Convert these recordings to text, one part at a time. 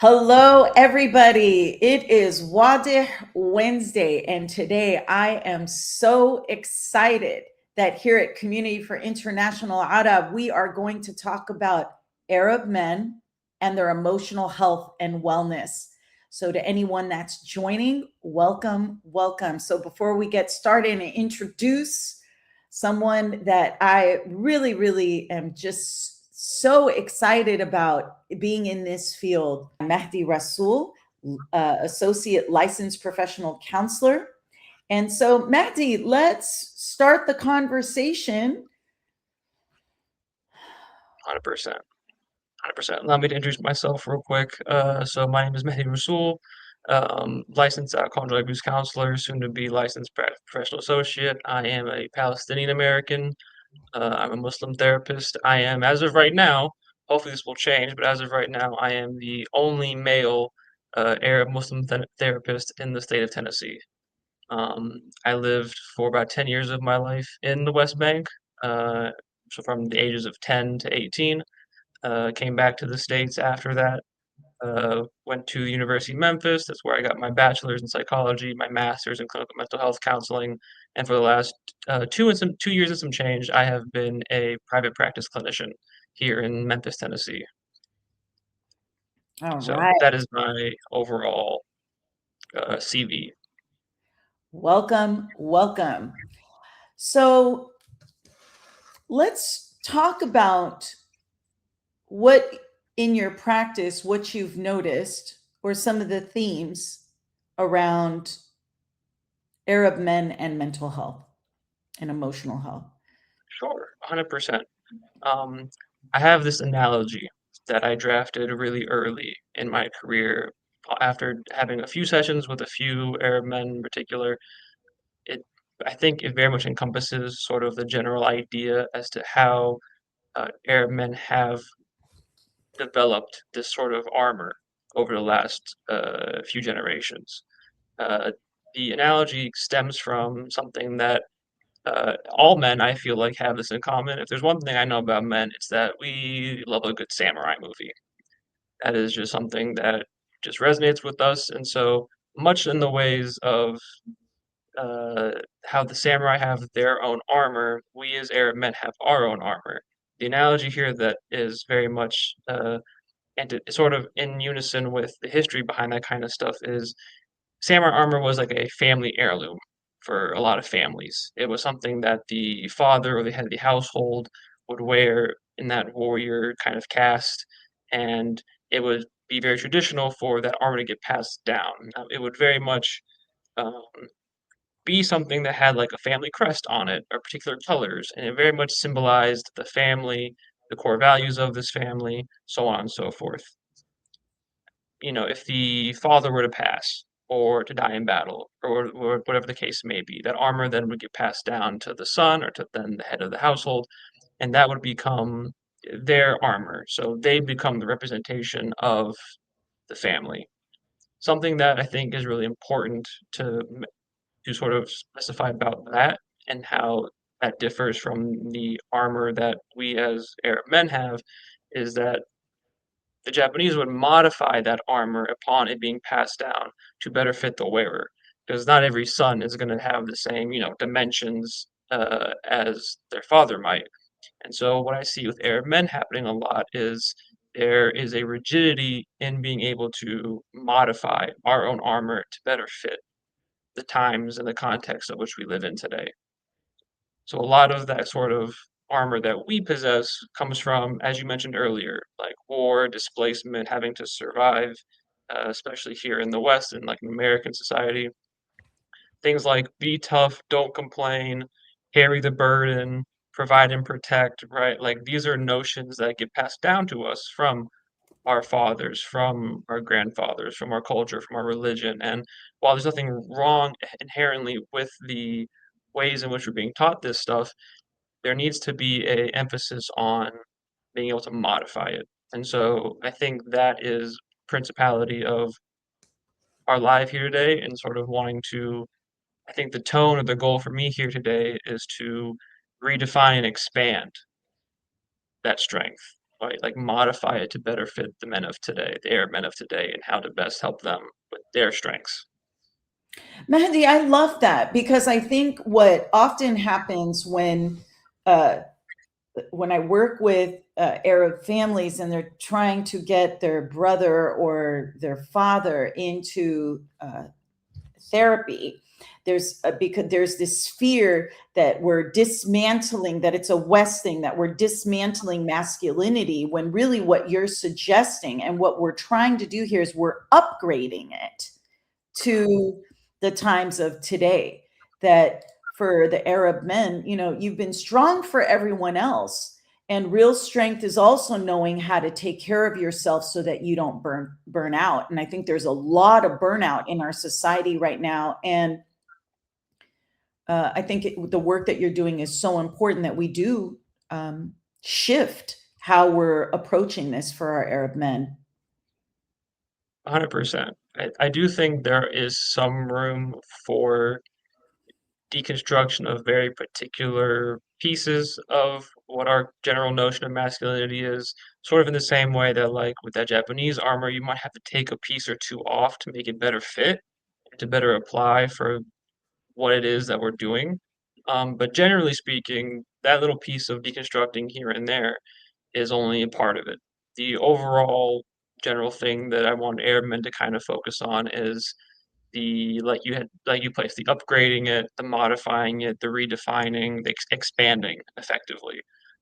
Hello, everybody. It is Wadeh Wednesday, and today I am so excited that here at Community for International Arab, we are going to talk about Arab men and their emotional health and wellness. So, to anyone that's joining, welcome, welcome. So, before we get started and introduce someone that I really am just so excited about being in this field. Mahdi Rasool, Associate Licensed Professional Counselor. And so, Mahdi, let's start the conversation. 100%. 100%. Allow me to introduce myself real quick. So my name is Mehdi Rasool, licensed conjugal abuse counselor, soon to be licensed professional associate. I am a Palestinian American. I'm a Muslim therapist. I am, as of right now, hopefully this will change, but as of right now, I am the only male Arab Muslim therapist in the state of Tennessee. I lived for about 10 years of my life in the West Bank, uh, so from the ages of 10 to 18. Came back to the States after that. Went to the University of Memphis. That's where I got my bachelor's in psychology, my master's in clinical mental health counseling, and for the last 2 years and some change, I have been a private practice clinician here in Memphis, Tennessee. All So right. that is my overall CV. Welcome, welcome. So, let's talk about what in your practice, what you've noticed, or some of the themes around Arab men and mental health and emotional health. Sure, 100%. Um, I have this analogy that I drafted really early in my career after having a few sessions with a few Arab men in particular. It, I think it very much encompasses sort of the general idea as to how Arab men have developed this sort of armor over the last few generations. Uh, the analogy stems from something that all men, I feel like, have this in common. If there's one thing I know about men, it's that we love a good samurai movie. That is just something that just resonates with us, and so much in the ways of uh, how the samurai have their own armor, we as Arab men have our own armor. The analogy here that is very much and sort of in unison with the history behind that kind of stuff is samurai armor was like a family heirloom for a lot of families. It was something that the father or the head of the household would wear in that warrior kind of cast, and it would be very traditional for that armor to get passed down. It would very much um, be something that had like a family crest on it or particular colors, and it very much symbolized the family, the core values of this family, so on and so forth. If the father were to pass or to die in battle or whatever the case may be, that armor then would get passed down to the son or to then the head of the household, and that would become their armor. So they become the representation of the family. Something that I think is really important to sort of specify about that and how that differs from the armor that we as Arab men have is that the Japanese would modify that armor upon it being passed down to better fit the wearer, because not every son is going to have the same, dimensions as their father might. And so, what I see with Arab men happening a lot is there is a rigidity in being able to modify our own armor to better fit the times and the context of which we live in today. So a lot of that sort of armor that we possess comes from, as you mentioned earlier, like war, displacement, having to survive, especially here in the West and like in American society. Things like be tough, don't complain, carry the burden, provide and protect, right? Like these are notions that get passed down to us from our fathers, from our grandfathers, from our culture, from our religion. And while there's nothing wrong inherently with the ways in which we're being taught this stuff, there needs to be a emphasis on being able to modify it. And so I think that is principality of our life here today and sort of wanting to I think the tone or the goal for me here today is to redefine and expand that strength. right? Like modify it to better fit the men of today, the Arab men of today, and how to best help them with their strengths. Mehdi, I love that because I think what often happens uh, when I work with Arab families and they're trying to get their brother or their father into therapy, because there's this fear that we're dismantling, that it's a West thing, that we're dismantling masculinity, when really what you're suggesting and what we're trying to do here is we're upgrading it to the times of today. That for the Arab men, you've been strong for everyone else. And real strength is also knowing how to take care of yourself so that you don't burn out. And I think there's a lot of burnout in our society right now. And I think the work that you're doing is so important that we do shift how we're approaching this for our Arab men. 100%. I do think there is some room for deconstruction of very particular pieces of what our general notion of masculinity is, sort of in the same way that, like, with that Japanese armor, you might have to take a piece or two off to make it better fit, to better apply for what it is that we're doing. But generally speaking, that little piece of deconstructing here and there is only a part of it. The overall general thing that I want airmen to kind of focus on is the like you placed the upgrading it, the modifying it, the redefining, the expanding effectively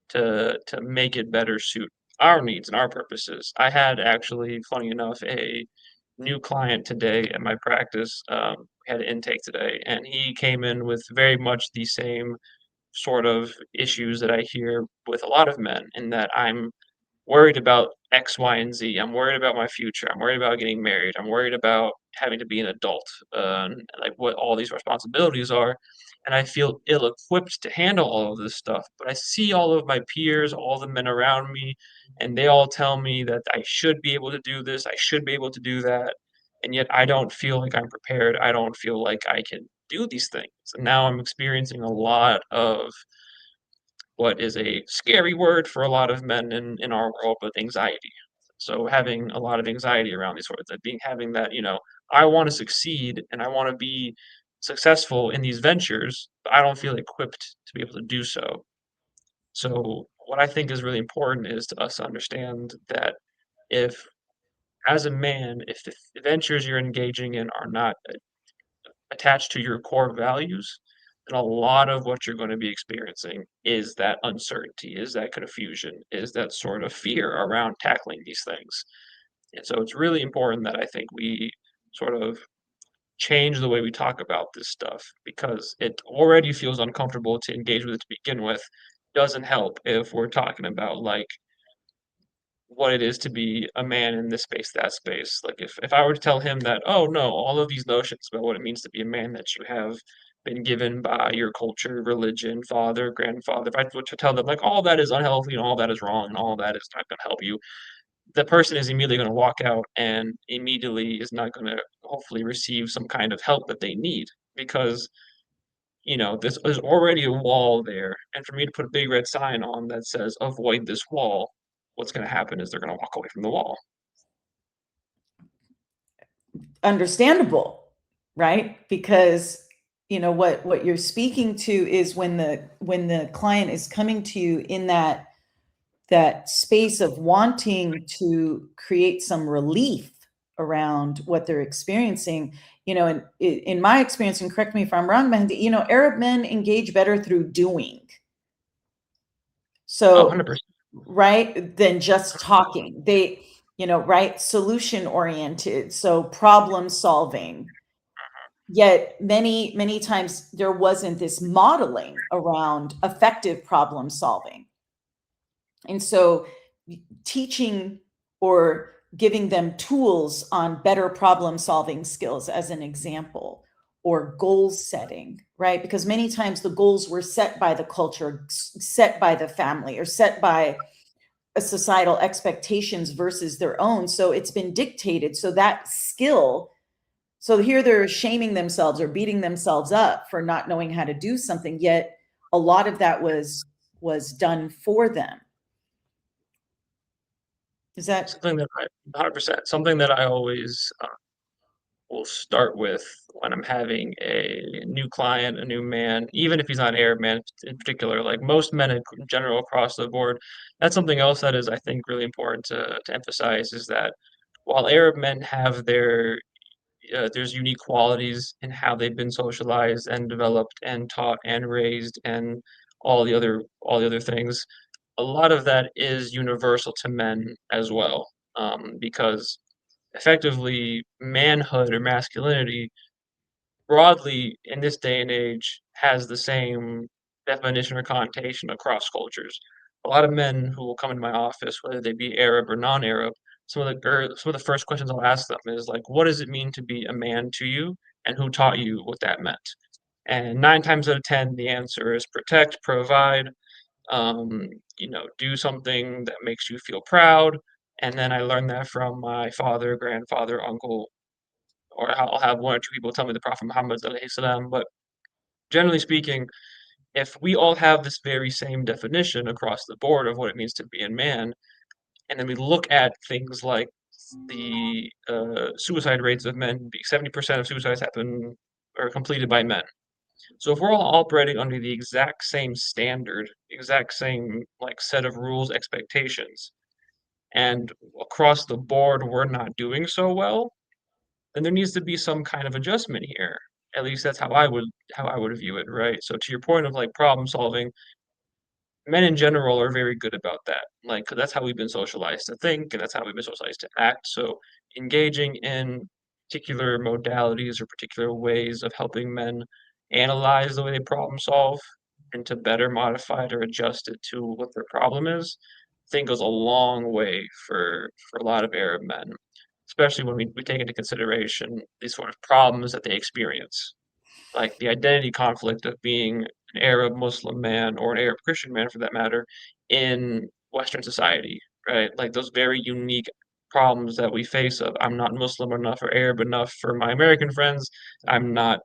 to make it better suit our needs and our purposes. I had actually, funny enough, a new client today at my practice. We had an intake today, and he came in with very much the same sort of issues that I hear with a lot of men, in that I'm worried about X, Y, and Z. I'm worried about my future. I'm worried about getting married. I'm worried about having to be an adult, like what all these responsibilities are. And I feel ill equipped to handle all of this stuff. But I see all of my peers, all the men around me, and they all tell me that I should be able to do this. I should be able to do that. And yet I don't feel like I'm prepared. I don't feel like I can do these things. And now I'm experiencing a lot of what is a scary word for a lot of men in our world, but anxiety. So having a lot of anxiety around these sorts of having that, I want to succeed and I want to be successful in these ventures, but I don't feel equipped to be able to do so. So what I think is really important is to us understand that if as a man, if the ventures you're engaging in are not attached to your core values, then a lot of what you're going to be experiencing is that uncertainty, is that confusion, is that sort of fear around tackling these things. And so it's really important that I think we sort of change the way we talk about this stuff, because it already feels uncomfortable to engage with it to begin with. Doesn't help if we're talking about like what it is to be a man in this space, that space. Like if I were to tell him that, oh no, all of these notions about what it means to be a man that you have been given by your culture, religion, father, grandfather, if I were to tell them like all that is unhealthy and all that is wrong and all that is not going to help you, the person is immediately going to walk out and immediately is not going to hopefully receive some kind of help that they need, because this is already a wall there. And for me to put a big red sign on that says avoid this wall, what's going to happen is they're going to walk away from the wall. Understandable, right? Because what you're speaking to is when the client is coming to you in that space of wanting to create some relief around what they're experiencing. And in my experience, and correct me if I'm wrong, Mehdi, Arab men engage better through doing. Oh, So, 100%. right, than just talking. They, right, solution oriented, so problem solving. Yet many times there wasn't this modeling around effective problem solving. And so teaching or giving them tools on better problem solving skills, as an example, or goal setting, right? Because many times the goals were set by the culture, set by the family, or set by a societal expectations versus their own. So it's been dictated. So that skill, so here they're shaming themselves or beating themselves up for not knowing how to do something, yet a lot of that was done for them. Is that Something that I 100%, something that I always, will start with when I'm having a new client, a new man, even if he's not an Arab man in particular, like most men in general across the board. That's something else that is, I think, really important to emphasize is that while Arab men have there's unique qualities in how they've been socialized and developed and taught and raised and all the other things, a lot of that is universal to men as well, because effectively manhood or masculinity broadly in this day and age has the same definition or connotation across cultures. A lot of men who will come into my office, whether they be Arab or non-Arab, some of the first questions I'll ask them is like, "What does it mean to be a man to you, and who taught you what that meant?" And 9 times out of 10, the answer is protect, provide, um, do something that makes you feel proud. And then I learned that from my father, grandfather, uncle, or I'll have one or two people tell me the Prophet Muhammad alayhi salam. But generally speaking, if we all have this very same definition across the board of what it means to be a man, and then we look at things like the suicide rates of men, 70% of suicides happen or completed by men. So if we're all operating under the exact same standard, exact same like set of rules, expectations, and across the board we're not doing so well, then there needs to be some kind of adjustment here. At least that's how I would view it, right? So to your point of like problem solving, men in general are very good about that. Like 'cause that's how we've been socialized to think, and that's how we've been socialized to act. So engaging in particular modalities or particular ways of helping men analyze the way they problem solve and to better modify it or adjust it to what their problem is, I think goes a long way for a lot of Arab men, especially when we take into consideration these sort of problems that they experience, like the identity conflict of being an Arab Muslim man or an Arab Christian man for that matter in Western society, right? Like those very unique problems that we face of I'm not Muslim enough or Arab enough for my American friends. I'm not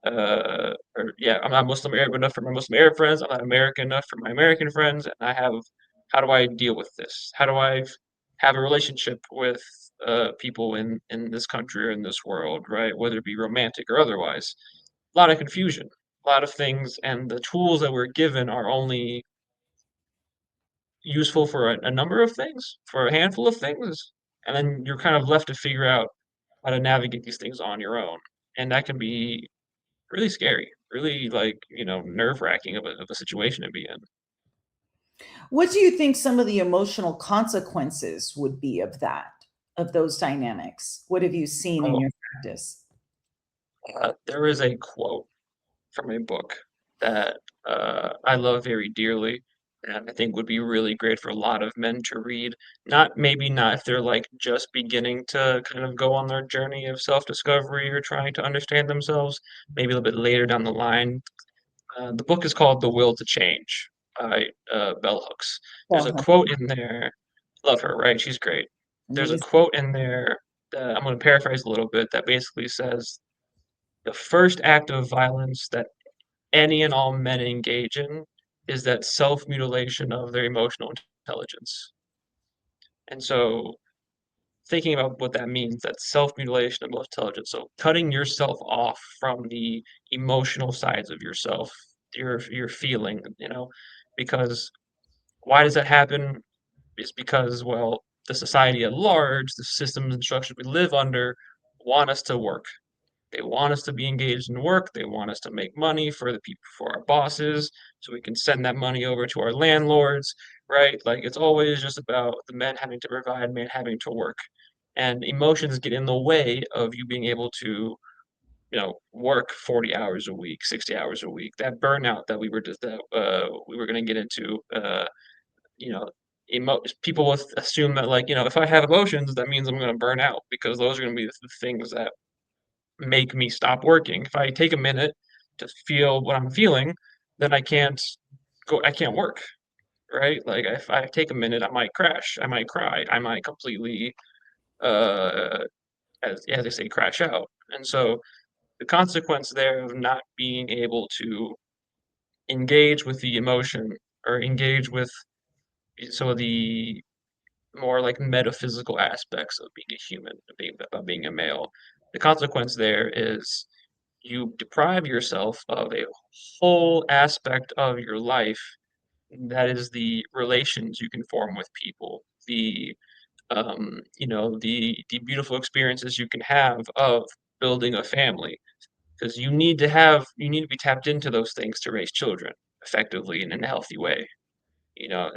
or yeah, I'm not Muslim Arab enough for my Muslim Arab friends. I'm not American enough for my American friends. And I have how do I deal with this? How do I have a relationship with people in this country or in this world, right? Whether it be romantic or otherwise, a lot of confusion, a lot of things, and the tools that we're given are only useful for a number of things, for a handful of things, and then you're kind of left to figure out how to navigate these things on your own, and that can be really scary, really like nerve-wracking of a situation to be in. what do you think some of the emotional consequences would be of that, of those dynamics? What have you seen in Oh, your practice? there is a quote from a book that I love very dearly, and I think would be really great for a lot of men to read. Not maybe not if they're like just beginning to kind of go on their journey of self-discovery or trying to understand themselves, maybe a little bit later down the line. The book is called The Will to Change by Bell Hooks. There's a Well, quote in there. Love her, right? She's great. There's a amazing. quote in there that I'm going to paraphrase a little bit that basically says, the first act of violence that any and all men engage in is that self-mutilation of their emotional intelligence. And so thinking about what that means, that self-mutilation of emotional intelligence, so cutting yourself off from the emotional sides of yourself, your feeling, because why does that happen? It's because, well, the society at large, the systems and structures we live under want us to work. They want us to be engaged in work. They want us to make money for the people, for our bosses, so we can send that money over to our landlords, right? Like it's always just about the men having to provide, men having to work, and emotions get in the way of you being able to, work 40 hours a week, 60 hours a week. That burnout that we were going to get into, you know, people will assume that like if I have emotions, that means I'm going to burn out because those are going to be the things that make me stop working. If I take a minute to feel what I'm feeling, then I can't work, right? Like if I take a minute, I might crash, I might cry, I might completely uh as they say, crash out. And so the consequence there of not being able to engage with the emotion or engage with so the more like metaphysical aspects of being a human, of being a male. The consequence there is you deprive yourself of a whole aspect of your life that is the relations you can form with people, the beautiful experiences you can have of building a family, because you need to be tapped into those things to raise children effectively and in a healthy way.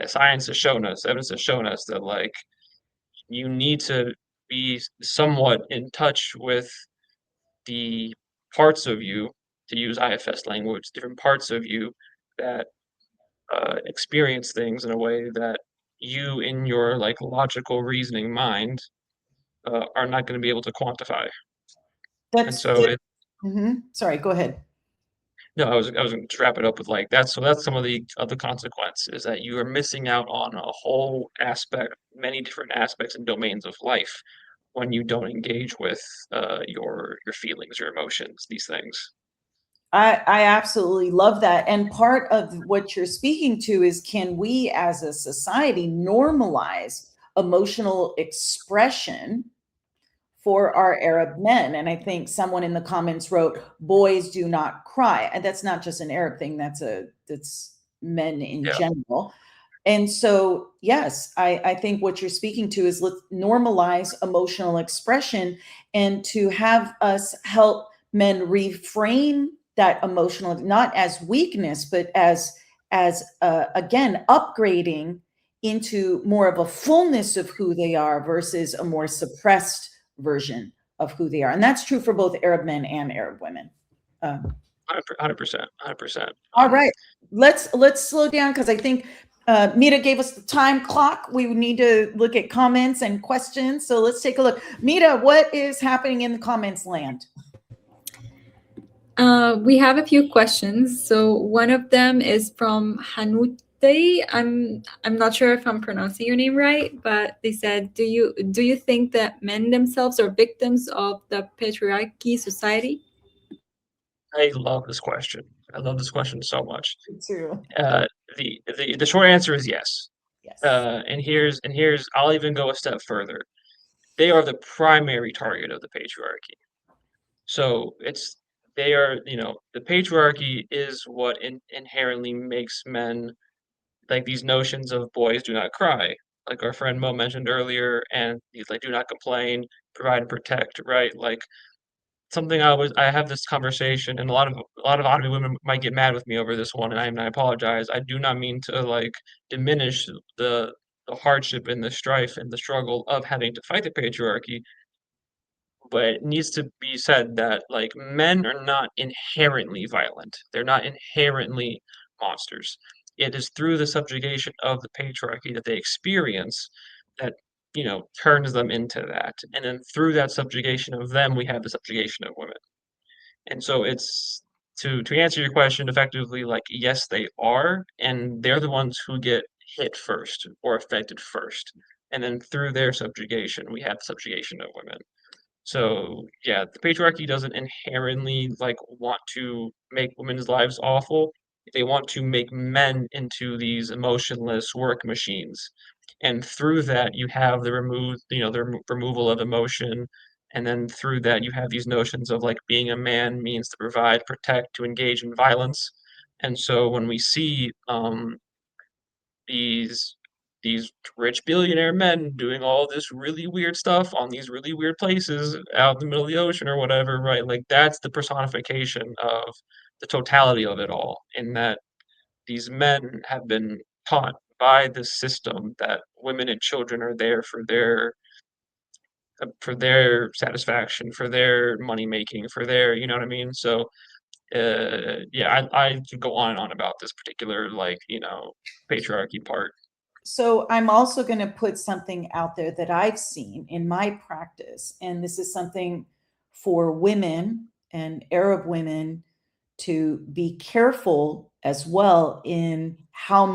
Science has shown us, evidence has shown us that like you need to be somewhat in touch with the parts of you, to use IFS language, different parts of you that experience things in a way that you, in your like logical reasoning mind, are not going to be able to quantify. And That's so the, sorry, go ahead. no, I was going to wrap it up with like that. So that's some of the other consequence is that you are missing out on a whole aspect, many different aspects and domains of life when you don't engage with your feelings, your emotions, these things. I absolutely love that. And part of what you're speaking to is, can we as a society normalize emotional expression for our Arab men? And I think someone in the comments wrote, boys do not cry. And that's not just an Arab thing, that's men in Yeah, general. And so, yes, I think what you're speaking to is, let's normalize emotional expression, and to have us help men reframe that emotional, not as weakness, but as again, upgrading into more of a fullness of who they are versus a more suppressed version of who they are. And that's true for both Arab men and Arab women. Um, 100%, 100%. all right, let's slow down, because I think Mira gave us the time clock. We need to look at comments and questions. So let's take a look. Mira, what is happening in the comments land? We have a few questions. So one of them is from Hanute. I'm not sure if I'm pronouncing your name right, but they said, do you think that men themselves are victims of the patriarchy society? I love this question. I love this question so much. Me too. Uh, the short answer is yes. Yes. And here's I'll even go a step further. They are the primary target of the patriarchy. So the patriarchy is what inherently makes men like these notions of boys do not cry, like our friend Mo mentioned earlier, and he's like do not complain, provide and protect, right? Like something I have this conversation, and a lot of Ottawa women might get mad with me over this one, and I apologize. I do not mean to like diminish the hardship and the strife and the struggle of having to fight the patriarchy, but it needs to be said that like men are not inherently violent. They're not inherently monsters. It is through the subjugation of the patriarchy that they experience that turns them into that. And then through that subjugation of them, we have the subjugation of women. And so it's to answer your question effectively, like yes, they are, and they're the ones who get hit first or affected first. And then through their subjugation, we have the subjugation of women. So yeah, the patriarchy doesn't inherently like want to make women's lives awful. They want to make men into these emotionless work machines. And through that you have the removal of emotion. And then through that you have these notions of like being a man means to provide, protect, to engage in violence. And so when we see these these rich billionaire men doing all this really weird stuff on these really weird places out in the middle of the ocean or whatever, right? Like that's the personification of the totality of it all, in that these men have been taught by this system that women and children are there for their satisfaction, for their money making, for their, you know what I mean? So yeah, I could go on and on about this particular like, patriarchy part. So I'm also going to put something out there that I've seen in my practice, and this is something for women and Arab women to be careful as well in how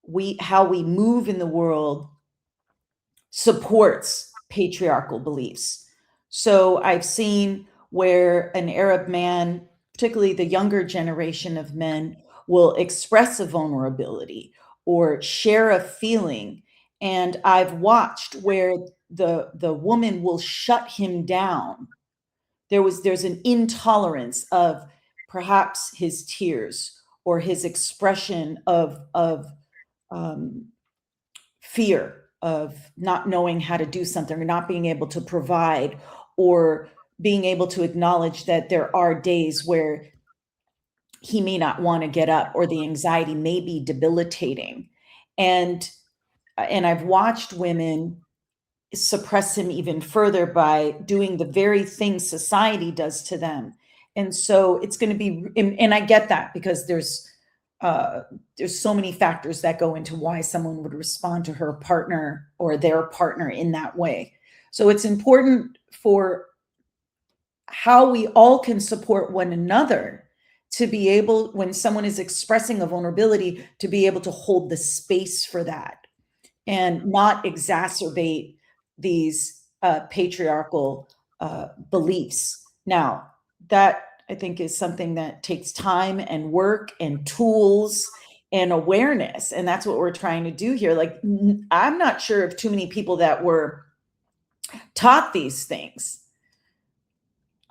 we move in the world supports patriarchal beliefs. So I've seen where an Arab man, particularly the younger generation of men, will express a vulnerability or share a feeling. And I've watched where the woman will shut him down. There's an intolerance of perhaps his tears or his expression of fear of not knowing how to do something or not being able to provide, or being able to acknowledge that there are days where he may not want to get up, or the anxiety may be debilitating. And I've watched women suppress him even further by doing the very things society does to them. And so it's going to be, and I get that, because there's so many factors that go into why someone would respond to her partner or their partner in that way. So it's important for how we all can support one another, to be able, when someone is expressing a vulnerability, to be able to hold the space for that and not exacerbate these patriarchal beliefs. Now, that I think is something that takes time and work and tools and awareness. And that's what we're trying to do here. Like, I'm not sure of too many people that were taught these things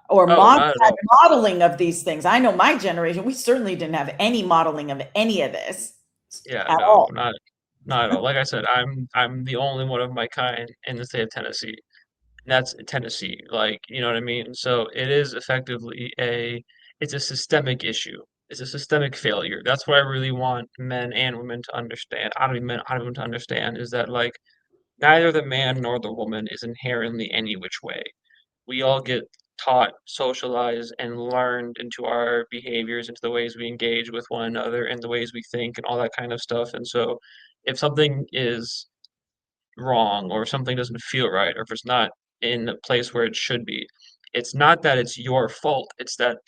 or Oh, not at all. modeling of these things. I know my generation, we certainly didn't have any modeling of any of this Yeah, at no, all. not at all. Like I said, I'm the only one of my kind in the state of Tennessee. And that's Tennessee, like, you know what I mean? So it is effectively it's a systemic issue. It's a systemic failure. That's what I really want men and women to understand. I don't mean men, I want women to understand is that, like, neither the man nor the woman is inherently any which way. We all get taught, socialized, and learned into our behaviors, into the ways we engage with one another, and the ways we think, and all that kind of stuff. And so, if something is wrong, or if something doesn't feel right, or if it's not in the place where it should be, it's not that it's your fault. It's that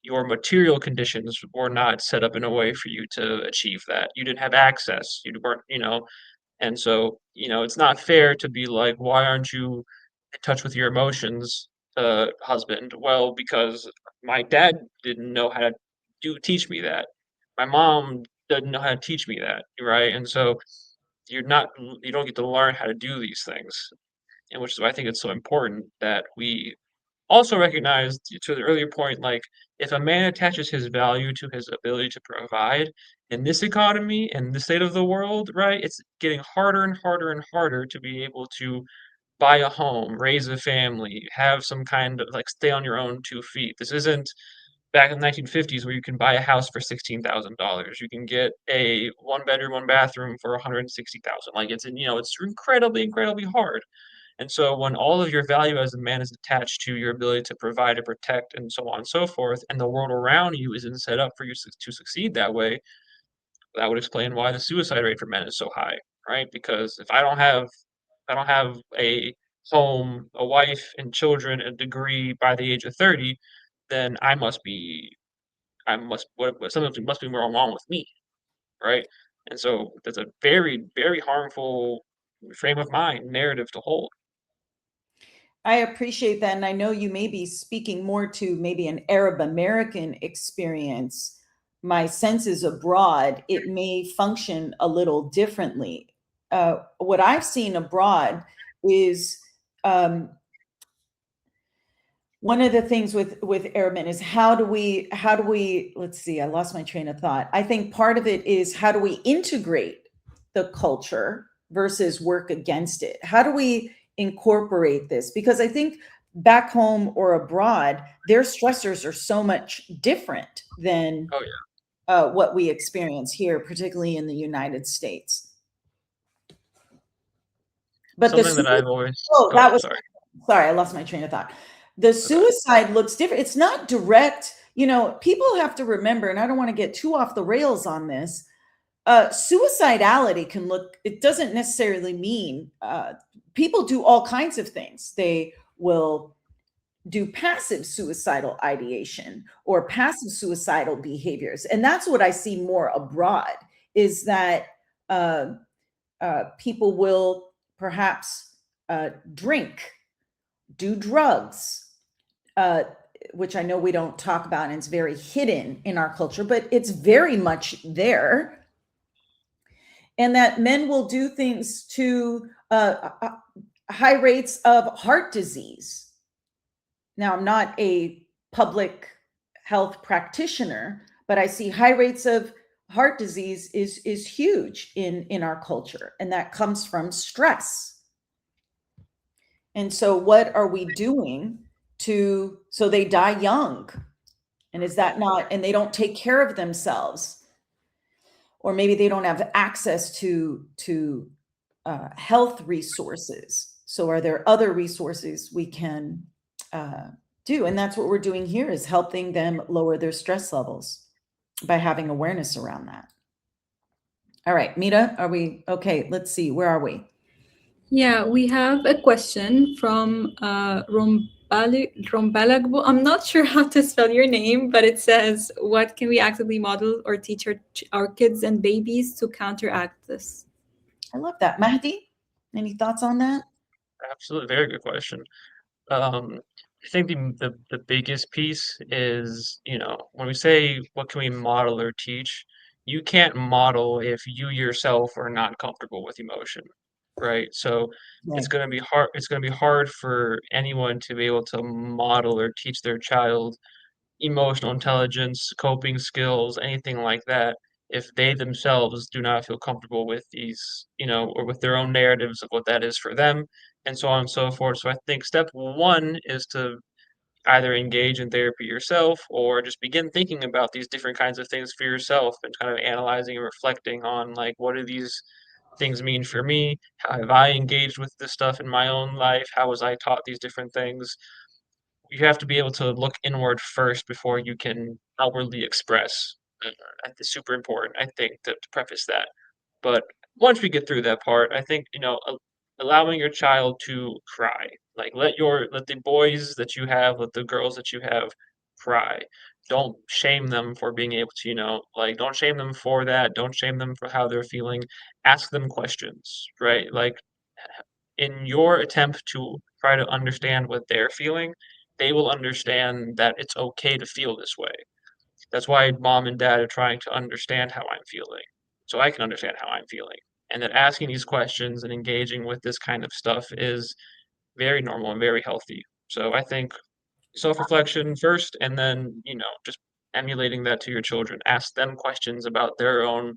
your material conditions were not set up in a way for you to achieve that. You didn't have access. You weren't, and so, it's not fair to be like, "Why aren't you in touch with your emotions, husband?" Well, because my dad didn't know how to teach me that. My mom doesn't know how to teach me that, right? And so you don't get to learn how to do these things, and which is why I think it's so important that we also recognize, to the earlier point, like, if a man attaches his value to his ability to provide in this economy and the state of the world, right, it's getting harder and harder and harder to be able to buy a home, raise a family, have some kind of, like, stay on your own 2 feet. This isn't back in the 1950s where you can buy a house for $16,000. You can get a one-bedroom, one-bathroom for 160,000. Like, it's incredibly, incredibly hard. And so when all of your value as a man is attached to your ability to provide and protect and so on and so forth, and the world around you isn't set up for you to succeed that way, that would explain why the suicide rate for men is so high, right? Because if I don't have a home, a wife, and children, a degree by the age of 30, then something must be wrong with me, right? And so that's a very, very harmful frame of mind narrative to hold. I appreciate that. And I know you may be speaking more to maybe an Arab American experience. My sense is abroad, it may function a little differently. What I've seen abroad is one of the things with Arab men is how do we let's see, I lost my train of thought. I think part of it is how do we integrate the culture versus work against it? How do we incorporate this? Because I think back home or abroad, their stressors are so much different than Oh, yeah. what we experience here, particularly in the United States. But Something that I've always Go that ahead, was, sorry. sorry, I lost my train of thought. The Okay. suicide looks different. It's not direct. People have to remember, and I don't want to get too off the rails on this. Suicidality it doesn't necessarily mean people do all kinds of things. They will do passive suicidal ideation or passive suicidal behaviors. And that's what I see more abroad, is that people will perhaps drink, do drugs, which I know we don't talk about, and it's very hidden in our culture, but it's very much there. and that men will do things to high rates of heart disease. Now, I'm not a public health practitioner, but I see high rates of heart disease is huge in our culture, and that comes from stress. And so what are we doing so they die young? And is that not, and they don't take care of themselves, or maybe they don't have access to health resources. So are there other resources we can do? And that's what we're doing here, is helping them lower their stress levels by having awareness around that. All right, Mira, are we okay? Let's see, where are we? Yeah, we have a question from Rombalagbo. I'm not sure how to spell your name, but it says, what can we actively model or teach our kids and babies to counteract this? I love that. Mahdi, any thoughts on that? Absolutely, very good question. I think the biggest piece is, when we say what can we model or teach, you can't model if you yourself are not comfortable with emotion, right? So it's Right. going to be hard. It's going to be hard for anyone to be able to model or teach their child emotional intelligence, coping skills, anything like that, if they themselves do not feel comfortable with these, or with their own narratives of what that is for them, and so on and so forth. So I think step one is to either engage in therapy yourself or just begin thinking about these different kinds of things for yourself and kind of analyzing and reflecting on, like, what do these things mean for me? How have I engaged with this stuff in my own life? How was I taught these different things? You have to be able to look inward first before you can outwardly express. It's super important, I think, to preface that. But once we get through that part, I think, allowing your child to cry, like let the boys that you have, let the girls that you have cry. Don't shame them for being able to, like, don't shame them for that. Don't shame them for how they're feeling. Ask them questions, right? Like, in your attempt to try to understand what they're feeling, they will understand that it's okay to feel this way. That's why mom and dad are trying to understand how I'm feeling, so I can understand how I'm feeling. And that asking these questions and engaging with this kind of stuff is very normal and very healthy. So I think self-reflection first, and then, just emulating that to your children. Ask them questions about their own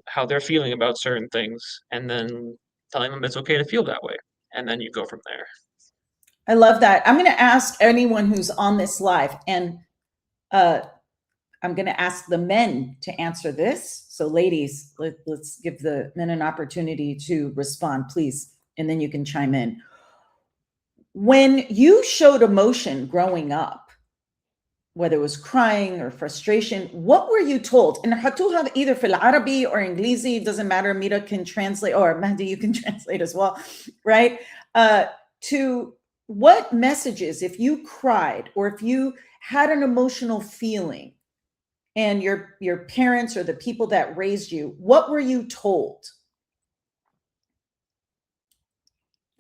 how they're feeling about certain things, and then telling them it's okay to feel that way, and then you go from there. I love that. I'm going to ask anyone who's on this live, and I'm going to ask the men to answer this. So, ladies, let's give the men an opportunity to respond, please, and then you can chime in. When you showed emotion growing up, whether it was crying or frustration, what were you told? And have either fil Arabi or Inglisi, doesn't matter. Mira can translate, or Mahdi, you can translate as well, right? To what messages, if you cried or if you had an emotional feeling, and your parents or the people that raised you, what were you told?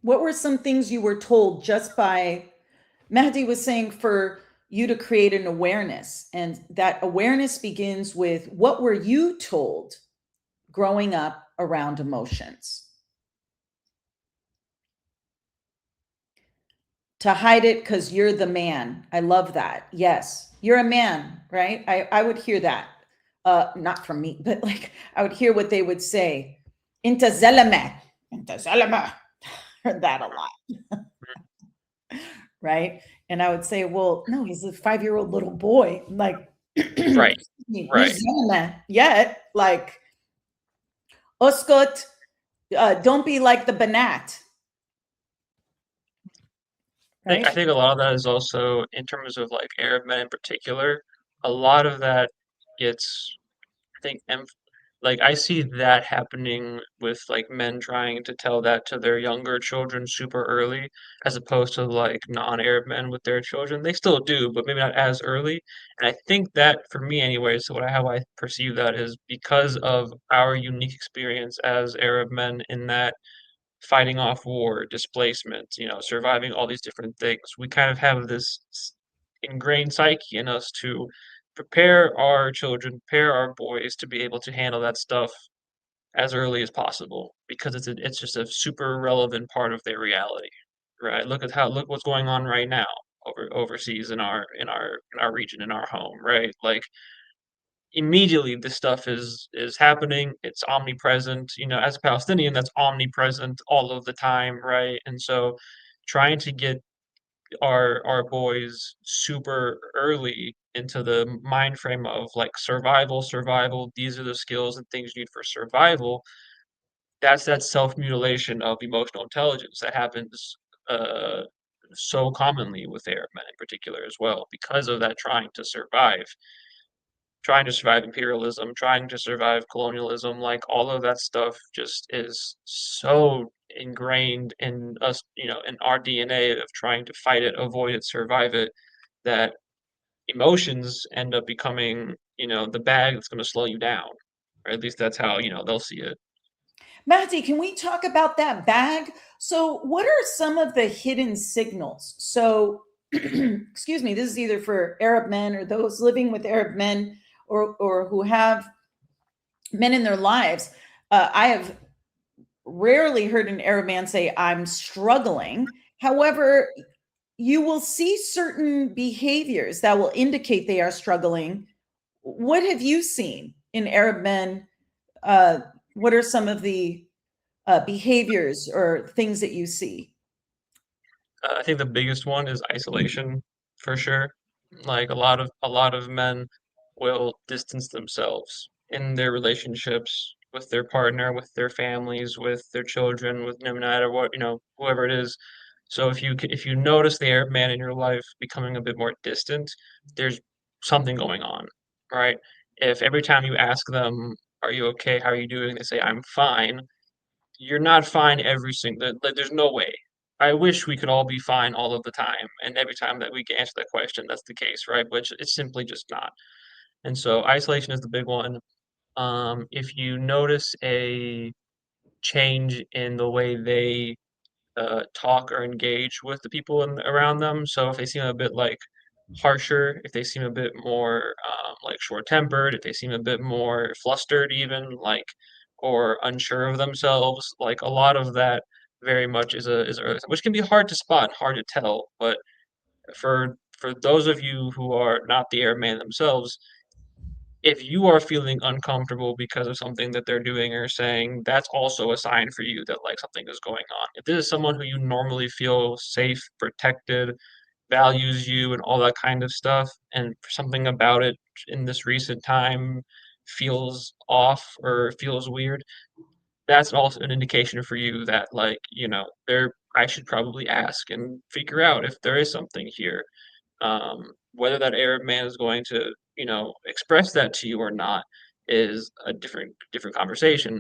What were some things you were told just by, Mahdi was saying, for you to create an awareness, and that awareness begins with what were you told growing up around emotions? To hide it because you're the man. I love that. Yes, you're a man, right? I would hear that. Not from me, but like I would hear what they would say. Inta zalama. Inta zalama. Heard that a lot. Right? And I would say, well, no, he's a 5-year-old little boy. Like, Right, right. yet, like, Oskot, don't be like the Banat. I Right? think a lot of that is also in terms of, like, Arab men in particular, a lot of that gets, I think, like, I see that happening with, like, men trying to tell that to their younger children super early, as opposed to, like, non-Arab men with their children. They still do, but maybe not as early, and I think that, for me anyway, so how I perceive that is because of our unique experience as Arab men, in that fighting off war, displacement, surviving all these different things. We kind of have this ingrained psyche in us to prepare our children, prepare our boys to be able to handle that stuff as early as possible because it's just a super relevant part of their reality, right? Look what's going on right now overseas in our region, in our home, right? Like immediately this stuff is happening. It's omnipresent. As a Palestinian, that's omnipresent all of the time, right? And so trying to get our boys super early into the mind frame of like survival, these are the skills and things you need for survival. That's that self-mutilation of emotional intelligence that happens uh, so commonly with Arab men in particular as well, because of that trying to survive imperialism, trying to survive colonialism, like all of that stuff just is so ingrained in us, in our DNA of trying to fight it, avoid it, survive it, that emotions end up becoming, the bag that's going to slow you down. Or at least that's how, they'll see it. Mahdi, can we talk about that bag? So, what are some of the hidden signals? So, excuse me, this is either for Arab men or those living with Arab men or who have men in their lives. I have rarely heard an Arab man say, I'm struggling. However, you will see certain behaviors that will indicate they are struggling. What have you seen in Arab men? What are some of the behaviors or things that you see? I think the biggest one is isolation, for sure. Like a lot of men will distance themselves in their relationships with their partner, with their families, with their children, with no matter what, whoever it is. So if you notice the Arab man in your life becoming a bit more distant, there's something going on, right? If every time you ask them, "Are you okay? How are you doing?" they say, "I'm fine," you're not fine every single like, there's no way. I wish we could all be fine all of the time, and every time that we can answer that question, that's the case, right? But it's simply just not. And so isolation is the big one. If you notice a change in the way they talk or engage with the people around them, so if they seem a bit like harsher, if they seem a bit more like short-tempered, if they seem a bit more flustered, even like or unsure of themselves, like a lot of that very much is a early sign, which can be hard to spot, hard to tell. But for those of you who are not the airman themselves, if you are feeling uncomfortable because of something that they're doing or saying, that's also a sign for you that like something is going on. If this is someone who you normally feel safe, protected, values you and all that kind of stuff, and something about it in this recent time feels off or feels weird, that's also an indication for you that like, there I should probably ask and figure out if there is something here. Whether that Arab man is going to, express that to you or not is a different conversation.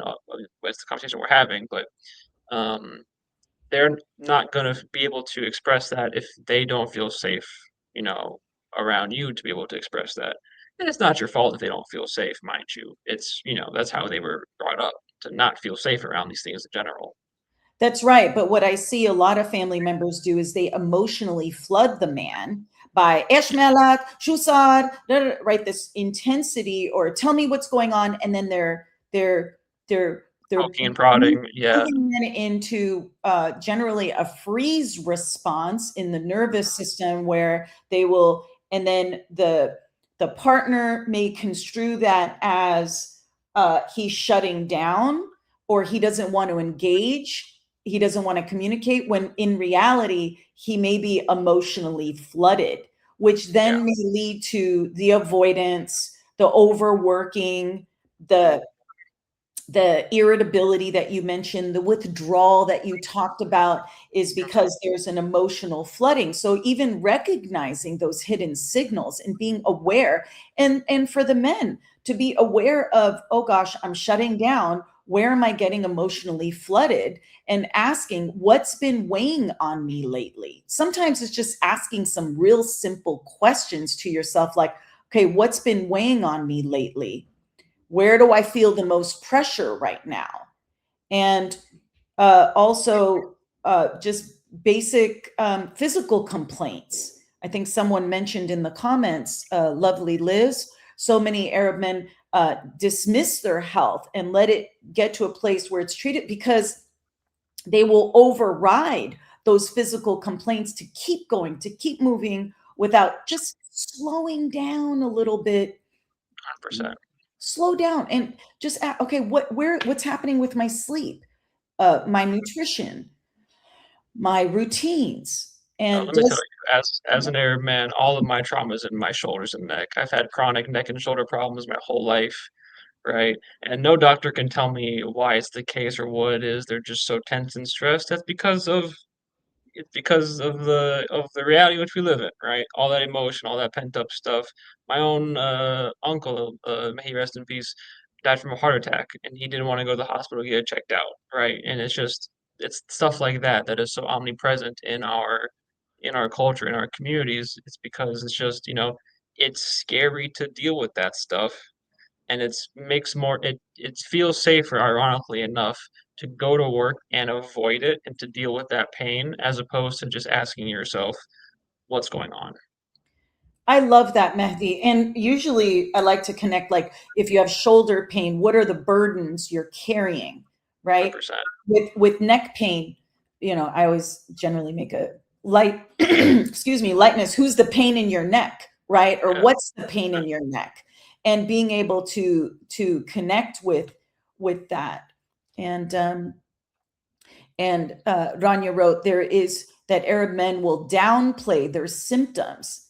It's the conversation we're having, but um, they're not gonna be able to express that if they don't feel safe, you know, around you to be able to express that. And it's not your fault if they don't feel safe, mind you. It's, that's how they were brought up to not feel safe around these things in general. That's right. But what I see a lot of family members do is they emotionally flood the man by Eshmelak, Shusar, right? This intensity, or tell me what's going on, and then they're Poking and prodding, yeah, moving men into generally a freeze response in the nervous system where they will, and then the partner may construe that as he's shutting down or he doesn't want to engage, he doesn't want to communicate, when in reality he may be emotionally flooded, which yeah, then may lead to the avoidance, the overworking, the irritability that you mentioned, the withdrawal that you talked about, is because there's an emotional flooding. So even recognizing those hidden signals and being aware, and for the men to be aware of, oh gosh, I'm shutting down, where am I getting emotionally flooded, and asking what's been weighing on me lately. Sometimes it's just asking some real simple questions to yourself, like, okay, what's been weighing on me lately? Where do I feel the most pressure right now? And also just basic physical complaints. I think someone mentioned in the comments, lovely Liz, so many Arab men dismiss their health and let it get to a place where it's treated, because they will override those physical complaints to keep going, to keep moving, without just slowing down a little bit. 100%. Slow down and just okay, what's happening with my sleep, my nutrition, my routines. And let me tell you, as an Arab man, all of my trauma is in my shoulders and neck. I've had chronic neck and shoulder problems my whole life, right? And no doctor can tell me why it's the case or what it is. They're just so tense and stressed. That's because of it's because of the reality in which we live in, right? All that emotion, all that pent up stuff. My own uncle, may he rest in peace, died from a heart attack, and he didn't want to go to the hospital to get checked out, right? And it's stuff like that that is so omnipresent in our culture, in our communities. It's because it's just it's scary to deal with that stuff, and it feels safer, ironically enough, to go to work and avoid it and to deal with that pain as opposed to just asking yourself what's going on. I love that, Mehdi. And usually I like to connect, like, if you have shoulder pain, what are the burdens you're carrying, right? 100%. With neck pain, I always generally make a light, excuse me, lightness. Who's the pain in your neck, right? Or Yeah. what's the pain in your neck? And being able to connect with that. And Rania wrote, there is that Arab men will downplay their symptoms.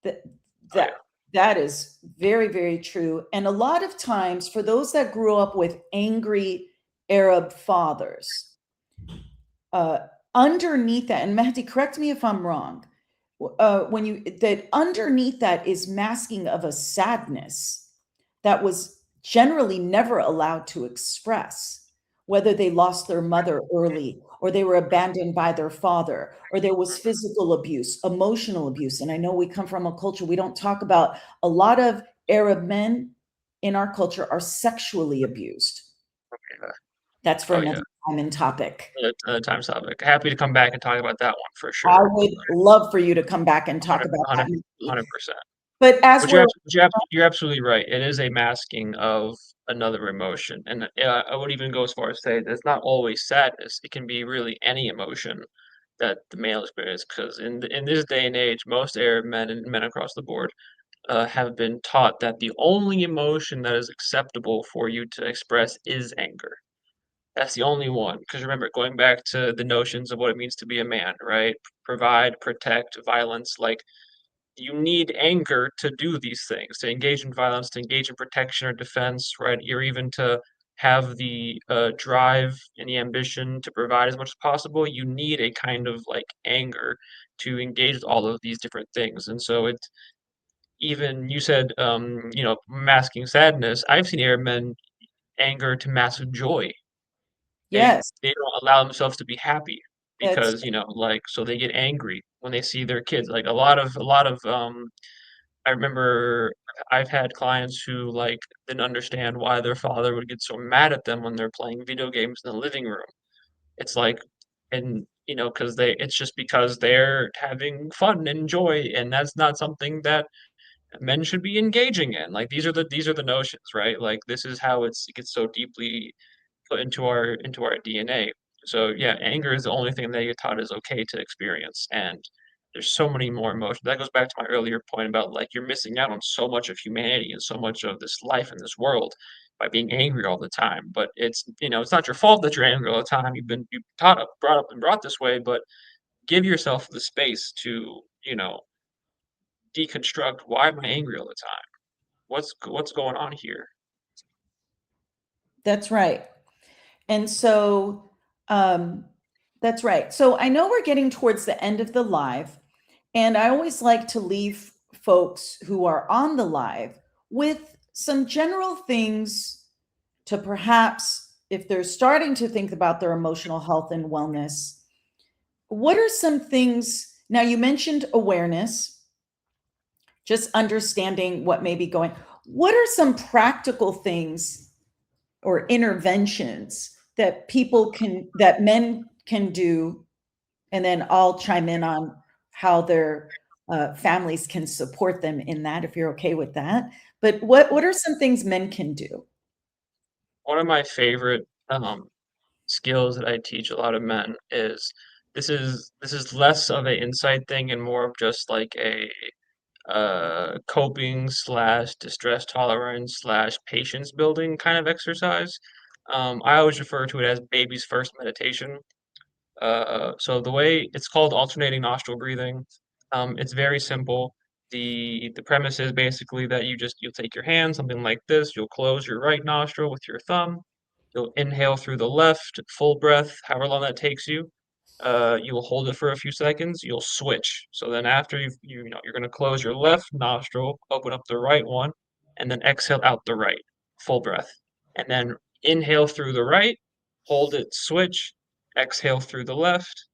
That Oh, yeah. that is very, very true. And a lot of times, for those that grew up with angry Arab fathers, underneath that, and Mehdi, correct me if I'm wrong, that underneath that is masking of a sadness that was generally never allowed to express, whether they lost their mother early, or they were abandoned by their father, or there was physical abuse, emotional abuse. And I know we come from a culture, we don't talk about, a lot of Arab men in our culture are sexually abused. Yeah. That's for Oh, another yeah. time and topic. Another time topic. Happy to come back and talk about that one for I sure. would love for you to come back and talk about that. 100%. But as But we're you're absolutely right. It is a masking of another emotion, and I would even go as far as say that it's not always sadness. It can be really any emotion that the male experience. Because in this day and age, most Arab men and men across the board have been taught that the only emotion that is acceptable for you to express is anger. That's the only one. Because remember, going back to the notions of what it means to be a man, right? Provide, protect, violence, like you need anger to do these things, to engage in violence, to engage in protection or defense, right? Or even to have the drive and the ambition to provide as much as possible. You need a kind of like anger to engage with all of these different things. And so even you said, masking sadness. I've seen Arab men anger to massive joy. yes, They don't allow themselves to be happy that's because, like, so they get angry when they see their kids. Like a lot of I remember I've had clients who, like, didn't understand why their father would get so mad at them when they're playing video games in the living room. It's like and, because it's just because they're having fun and joy, and that's not something that men should be engaging in. Like, these are the notions, right? Like, this is how it gets so deeply put into our DNA. So yeah, anger is the only thing that you're taught is okay to experience, and there's so many more emotions. That goes back to my earlier point about like you're missing out on so much of humanity and so much of this life in this world by being angry all the time. But it's not your fault that you're angry all the time. You've taught up, brought up, and brought this way. But give yourself the space to deconstruct. Why am I angry all the time? What's going on here? that's right. And so that's right. So I know we're getting towards the end of the live, and I always like to leave folks who are on the live with some general things to perhaps, if they're starting to think about their emotional health and wellness, what are some things? Now, you mentioned awareness, just understanding what may be going. What are some practical things or interventions that men can do? And then I'll chime in on how they're families can support them in that, if you're okay with that. But what are some things men can do? One of my favorite skills that I teach a lot of men is this is less of a insight thing and more of just like a coping slash distress tolerance slash patience building kind of exercise. I always refer to it as baby's first meditation. So the way it's called alternating nostril breathing, it's very simple. The premise is basically that you'll take your hand, something like this, you'll close your right nostril with your thumb, you'll inhale through the left, full breath, however long that takes you. You will hold it for a few seconds, you'll switch. So then after you're gonna close your left nostril, open up the right one, and then exhale out the right, full breath. And then inhale through the right, hold it, switch, exhale through the left,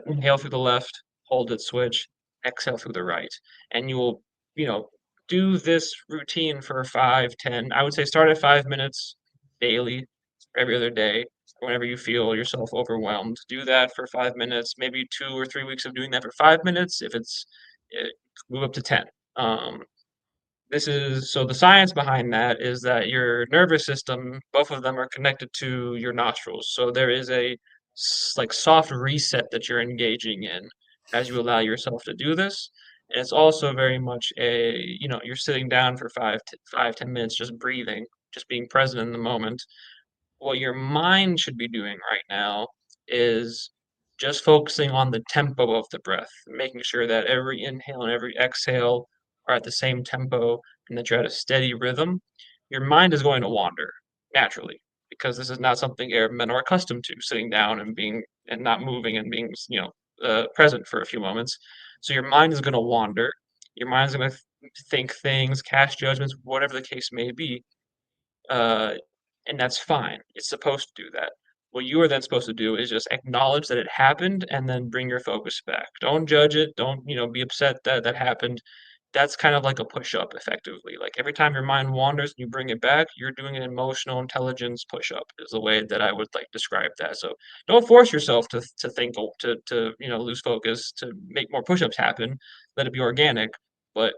inhale through the left, hold it, switch, exhale through the right. And you will, you know, do this routine for 5, 10. I would say start at 5 minutes daily, every other day, whenever you feel yourself overwhelmed. Do that for 5 minutes, maybe 2 or 3 weeks of doing that for 5 minutes. If it's, eh, move up to 10. Um, so the science behind that is that your nervous system, both of them are connected to your nostrils. So there is like soft reset that you're engaging in as you allow yourself to do this. And it's also very much you're sitting down for 5, 10 minutes, just breathing, just being present in the moment. What your mind should be doing right now is just focusing on the tempo of the breath, making sure that every inhale and every exhale are at the same tempo and that you're at a steady rhythm. Your mind is going to wander naturally because this is not something Arab men are accustomed to, sitting down and being and not moving and being, present for a few moments. So your mind is going to wander. Your mind's going to think things, cast judgments, whatever the case may be. Uh, and that's fine. It's supposed to do that. What you are then supposed to do is just acknowledge that it happened and then bring your focus back. Don't judge it. Don't, be upset that that happened. That's kind of like a push up effectively. Like every time your mind wanders and you bring it back, you're doing an emotional intelligence push up is the way that I would like describe that. So don't force yourself to think lose focus to make more push ups happen. Let it be organic. But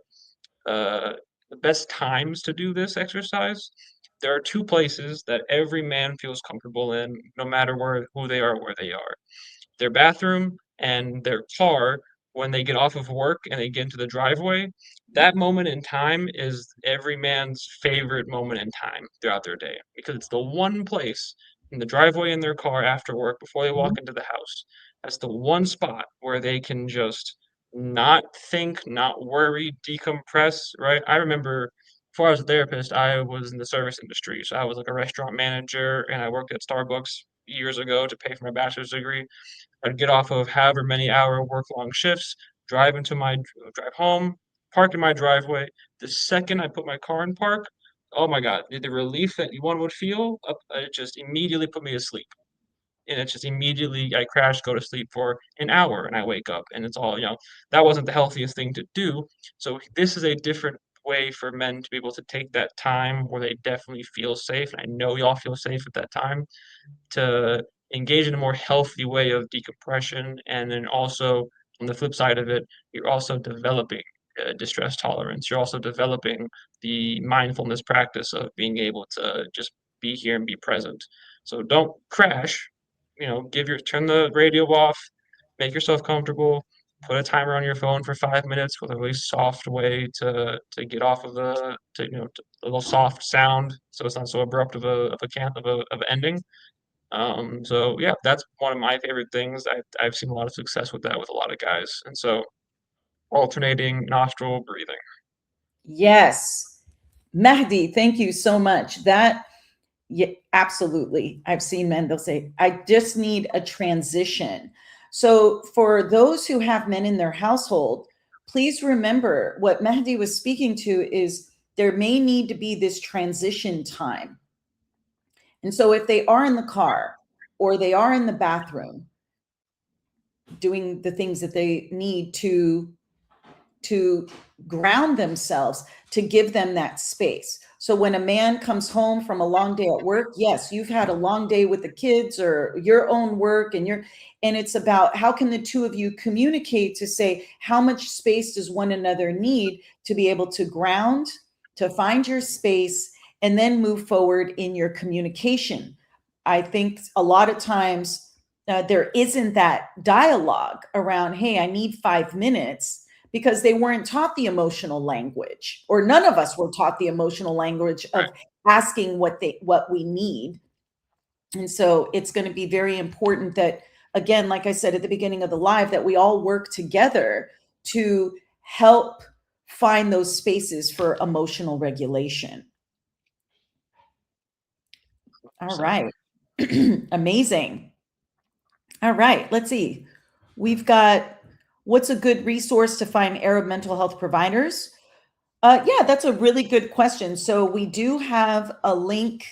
uh, the best times to do this exercise, there are two places that every man feels comfortable in, no matter who they are, where they are. Their bathroom and their car when they get off of work and they get into the driveway. That moment in time is every man's favorite moment in time throughout their day because it's the one place in the driveway in their car after work before they walk into the house. That's the one spot where they can just not think, not worry, decompress, right? I remember before I was a therapist, I was in the service industry. So I was like a restaurant manager and I worked at Starbucks years ago to pay for my bachelor's degree. I'd get off of however many hour work long shifts, drive home, park in my driveway. The second I put my car in park, oh my God, the relief that one would feel, it just immediately put me to sleep. And it's just immediately I crash, go to sleep for an hour, and I wake up, and it's all, that wasn't the healthiest thing to do. So this is a different way for men to be able to take that time where they definitely feel safe. And I know y'all feel safe at that time to engage in a more healthy way of decompression. And then also on the flip side of it, you're also developing distress tolerance. You're also developing the mindfulness practice of being able to just be here and be present. So don't crash. Turn the radio off, make yourself comfortable, put a timer on your phone for 5 minutes with a really soft way to get off of a little soft sound, so it's not so abrupt of an ending. So yeah, that's one of my favorite things. I've seen a lot of success with that with a lot of guys. And so alternating nostril breathing. Yes. Mahdi, thank you so much. Yeah, absolutely. I've seen men, they'll say, I just need a transition. So for those who have men in their household, please remember what Mahdi was speaking to is there may need to be this transition time. And so if they are in the car or they are in the bathroom doing the things that they need to to ground themselves, to give them that space. So when a man comes home from a long day at work, yes, you've had a long day with the kids or your own work, and it's about how can the two of you communicate to say how much space does one another need to be able to ground, to find your space, and then move forward in your communication. I think a lot of times there isn't that dialogue around, hey, I need 5 minutes, because they weren't taught the emotional language, or none of us were taught the emotional language of asking what we need. And so it's going to be very important that, again, like I said at the beginning of the live, that we all work together to help find those spaces for emotional regulation. All right. Amazing. All right, let's see. We've got, what's a good resource to find Arab mental health providers? Yeah, that's a really good question. So we do have a link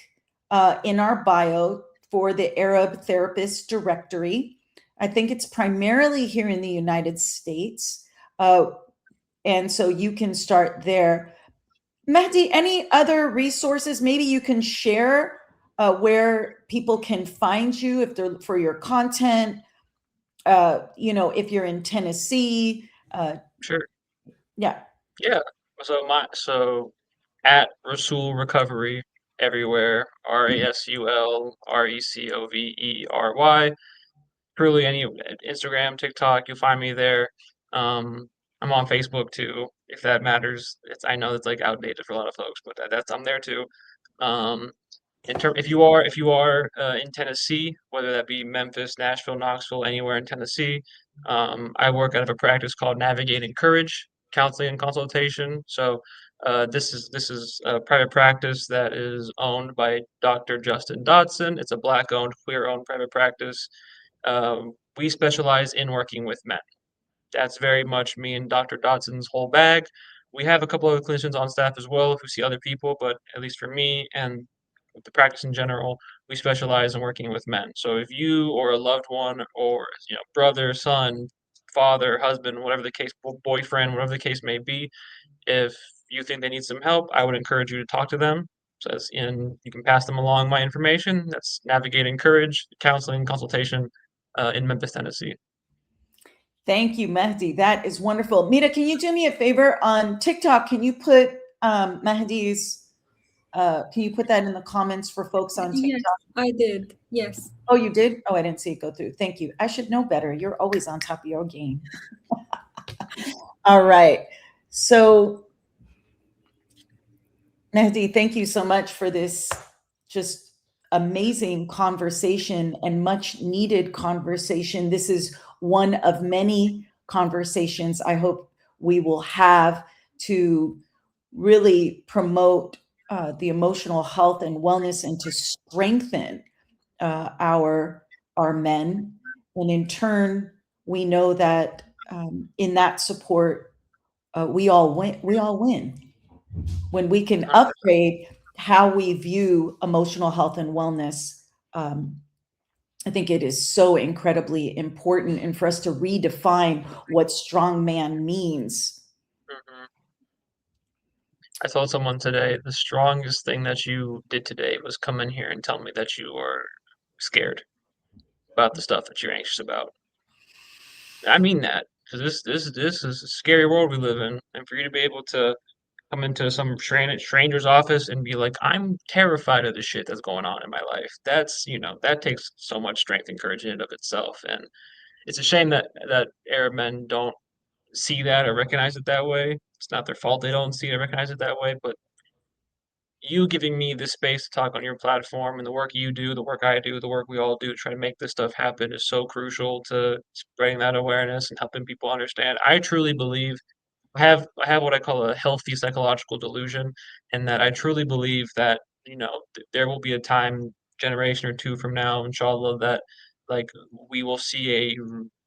in our bio for the Arab Therapist Directory. I think it's primarily here in the United States. And so you can start there. Mehdi, any other resources maybe you can share where people can find you if they're for your content? If you're in Tennessee. Sure. Yeah. Yeah. So at Rasul Recovery everywhere, RASUL RECOVERY. Truly, any Instagram, TikTok, you'll find me there. I'm on Facebook too, if that matters. I know it's like outdated for a lot of folks, but I'm there too. Um, if you are in Tennessee, whether that be Memphis, Nashville, Knoxville, anywhere in Tennessee, I work out of a practice called Navigating Courage Counseling and Consultation. So this is a private practice that is owned by Dr. Justin Dodson. It's a Black-owned, queer-owned private practice. We specialize in working with men. That's very much me and Dr. Dodson's whole bag. We have a couple of clinicians on staff as well who see other people, but at least for me and the practice in general, we specialize in working with men. So if you or a loved one or brother, son, father, husband, whatever the case, boyfriend, whatever the case may be, if you think they need some help, I would encourage you to talk to them. So you can pass them along my information. That's Navigating Courage Counseling Consultation in Memphis, Tennessee. Thank you, Mehdi. That is wonderful. Mira, can you do me a favor on TikTok? Can you put Mehdi's, can you put that in the comments for folks on TikTok? Yes, I did. Yes. Oh, you did? Oh, I didn't see it go through. Thank you. I should know better. You're always on top of your game. All right. So, Mehdi, thank you so much for this just amazing conversation and much needed conversation. This is one of many conversations I hope we will have to really promote the emotional health and wellness, and to strengthen our men. And in turn, we know that in that support, we all win. We all win when we can upgrade how we view emotional health and wellness. I think it is so incredibly important, and for us to redefine what strong man means. Mm-hmm. I told someone today the strongest thing that you did today was come in here and tell me that you are scared about the stuff that you're anxious about. I mean that, because this is a scary world we live in, and for you to be able to come into some stranger's office and be like, I'm terrified of the shit that's going on in my life. That takes so much strength and courage in and of itself. And it's a shame that Arab men don't see that or recognize it that way. It's not their fault they don't see it or recognize it that way, but you giving me the space to talk on your platform and the work you do, the work I do, the work we all do to try to make this stuff happen is so crucial to spreading that awareness and helping people understand. I truly believe I have what I call a healthy psychological delusion, and that I truly believe that there will be a time, generation or two from now, inshallah, that like we will see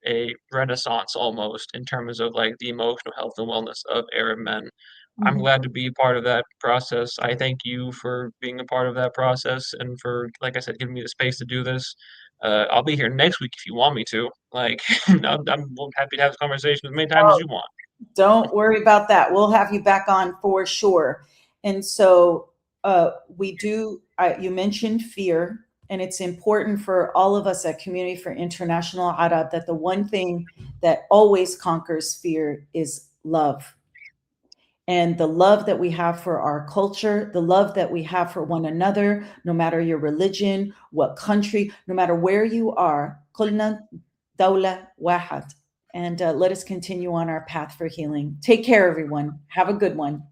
a renaissance almost in terms of like the emotional health and wellness of Arab men. I'm glad to be part of that process. I thank you for being a part of that process and for, like I said, giving me the space to do this. I'll be here next week if you want me to. Like, I'm happy to have this conversation as many times as you want. Don't worry about that. We'll have you back on for sure. And so we do, you mentioned fear, and it's important for all of us at Community for International Arab that the one thing that always conquers fear is love. And the love that we have for our culture, the love that we have for one another, no matter your religion, what country, no matter where you are, قلنا دولة واحد. And let us continue on our path for healing. Take care, everyone. Have a good one.